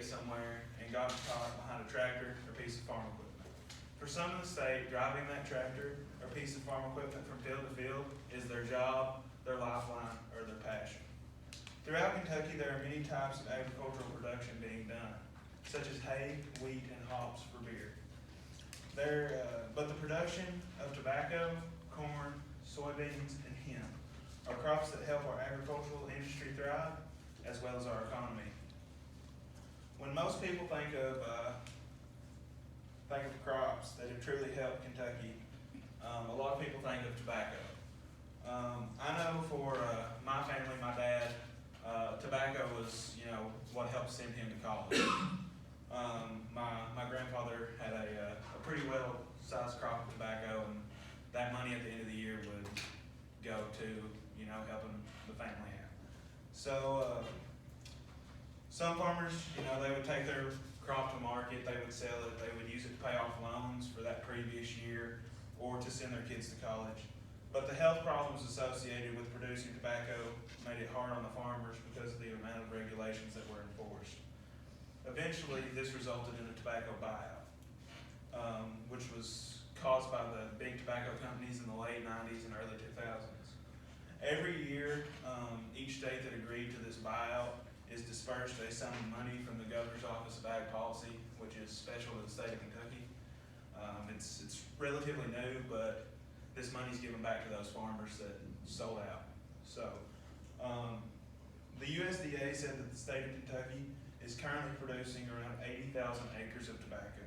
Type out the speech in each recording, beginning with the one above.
get somewhere and got caught behind a tractor or piece of farm equipment. For some of the state, driving that tractor or piece of farm equipment from field to field is their job, their lifeline, or their passion. Throughout Kentucky, there are many types of agricultural production being done, such as hay, wheat, and hops for beer. But the production of tobacco, corn, soybeans, and hemp are crops that help our agricultural industry thrive, as well as our economy. When most people think of crops that have truly helped Kentucky, a lot of people think of tobacco. I know for my family, my dad, tobacco was, what helped send him to college. My grandfather had a pretty well-sized crop of tobacco, and that money at the end of the year would go to, helping the family out. So, some farmers, they would take their crop to market, they would sell it, they would use it to pay off loans for that previous year or to send their kids to college. But the health problems associated with producing tobacco made it hard on the farmers because of the amount of regulations that were enforced. Eventually, this resulted in a tobacco buyout, which was caused by the big tobacco companies in the late 90s and early 2000s. Every year, each state that agreed to this buyout is dispersed a sum of money from the Governor's Office of Ag Policy, which is special to the state of Kentucky. It's relatively new, but this money is given back to those farmers that sold out. So, the USDA said that the state of Kentucky is currently producing around 80,000 acres of tobacco,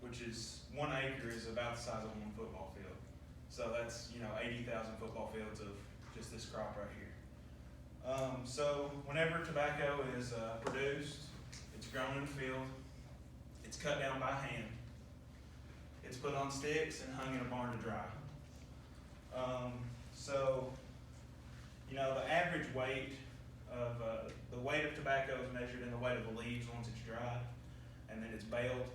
which is 1 acre is about the size of 1 football field. So that's 80,000 football fields of just this crop right here. So whenever tobacco is produced, it's grown in the field, it's cut down by hand, it's put on sticks and hung in a barn to dry. So the average weight of the weight of tobacco is measured in the weight of the leaves once it's dried, and then it's baled,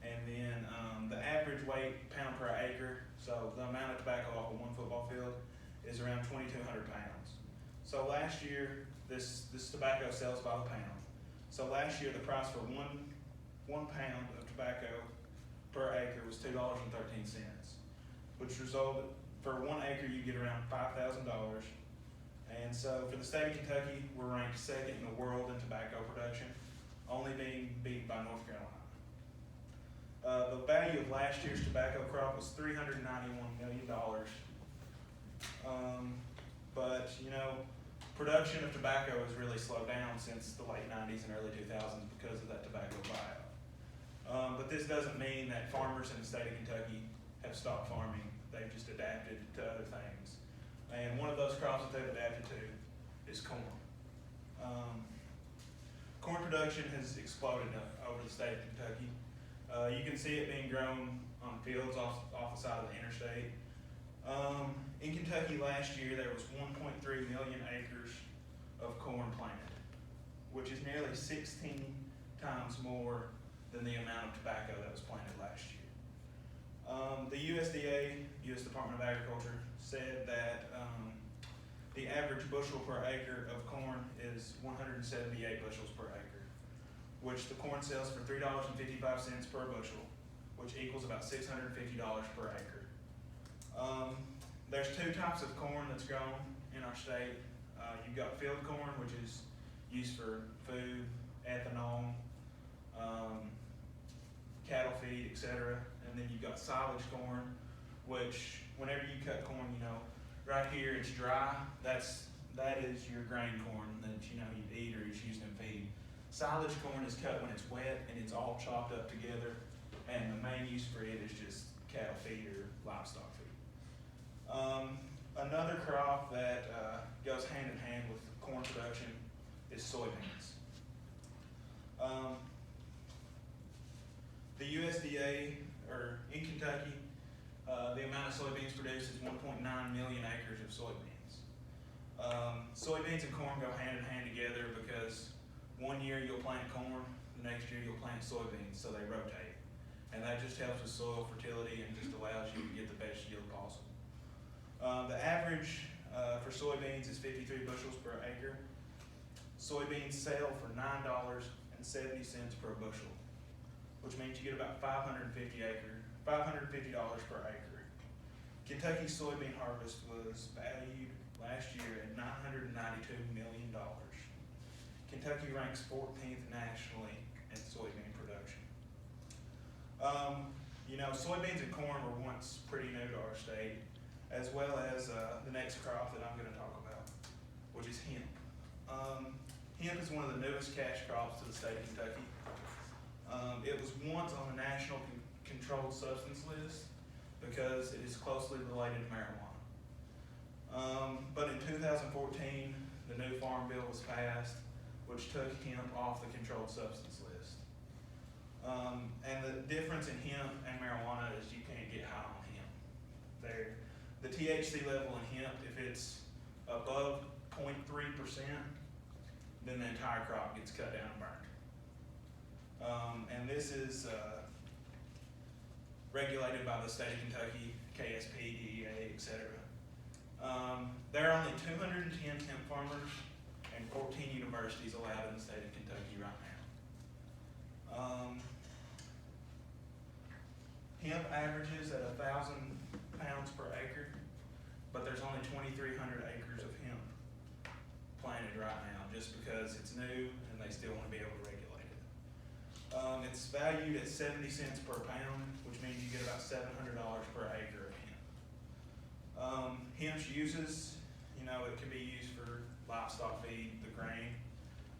and then the average weight pound per acre, so the amount of tobacco off of 1 football field is around 2,200 pounds. So last year, this tobacco sells by the pound. So last year, the price for one pound of tobacco per acre was $2.13, which resulted, for 1 acre, you get around $5,000. And so for the state of Kentucky, we're ranked 2nd in the world in tobacco production, only being beaten by North Carolina. The value of last year's tobacco crop was $391 million. But production of tobacco has really slowed down since the late 90s and early 2000s because of that tobacco buyout. But this doesn't mean that farmers in the state of Kentucky have stopped farming. They've just adapted to other things. And one of those crops that they've adapted to is corn. Corn production has exploded over the state of Kentucky. You can see it being grown on fields off the side of the interstate. In Kentucky last year, there was 1.3 million acres of corn planted, which is nearly 16 times more than the amount of tobacco that was planted last year. The USDA, U.S. Department of Agriculture, said that the average bushel per acre of corn is 178 bushels per acre, which the corn sells for $3.55 per bushel, which equals about $650 per acre. There's 2 types of corn that's grown in our state. You've got field corn, which is used for food, ethanol, cattle feed, etc. And then you've got silage corn, which whenever you cut corn, right here it's dry. That is your grain corn that you eat or is used in feed. Silage corn is cut when it's wet and it's all chopped up together, and the main use for it is just cattle feed or livestock feed. Another crop that goes hand in hand with corn production is soybeans. The USDA, or in Kentucky, the amount of soybeans produced is 1.9 million acres of soybeans. Soybeans and corn go hand in hand together because one year you'll plant corn, the next year you'll plant soybeans, so they rotate. And that just helps with soil fertility and just allows you to get the best yield possible. The average for soybeans is 53 bushels per acre. Soybeans sell for $9.70 per bushel, which means you get about $550 per acre. Kentucky soybean harvest was valued last year at $992 million. Kentucky ranks 14th nationally in soybean production. Soybeans and corn were once pretty new to our state, as well as the next crop that I'm going to talk about, which is hemp. Hemp is one of the newest cash crops to the state of Kentucky. It was once on the National Controlled Substance List because it is closely related to marijuana. But in 2014, the new Farm Bill was passed, which took hemp off the controlled substance list. And the difference in hemp and marijuana is you can't get high on hemp. The THC level in hemp, if it's above 0.3%, then the entire crop gets cut down and burned. And this is regulated by the state of Kentucky, KSP, DEA, etc. There are only 210 hemp farmers and 14 universities allowed in the state of Kentucky right now. Hemp averages at 1,000 pounds per acre, but there's only 2,300 acres of hemp planted right now just because it's new and they still want to be able to regulate it. It's valued at 70 cents per pound, which means you get about $700 per acre of hemp. Hemp's uses, it can be used for livestock feed, the grain.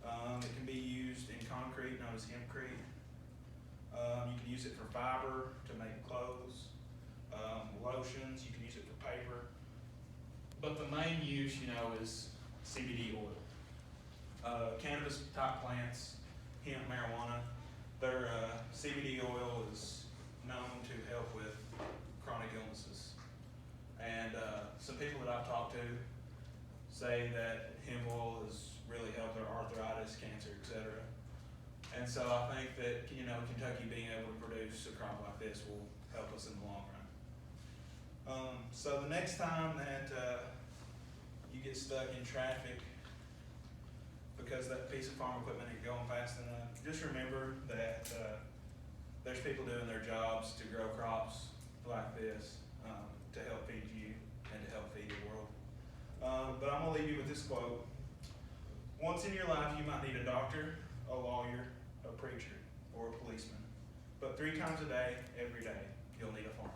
It can be used in concrete, known as hempcrete. You can use it for fiber to make clothes, lotions. You can use it for paper. But the main use, is CBD oil. Cannabis type plants, hemp, marijuana, their CBD oil is known to help with chronic illnesses. And some people that I've talked to say that hemp oil has really helped their arthritis, cancer, etc. And so I think that, Kentucky being able to produce a crop like this will help us in the long run. So the next time that you get stuck in traffic because that piece of farm equipment ain't going fast enough, just remember that there's people doing their jobs to grow crops like this to help feed you and to help feed the world. But I'm gonna leave you with this quote. Once in your life you might need a doctor, a lawyer, a preacher, or a policeman. But 3 times a day, every day, you'll need a farmer.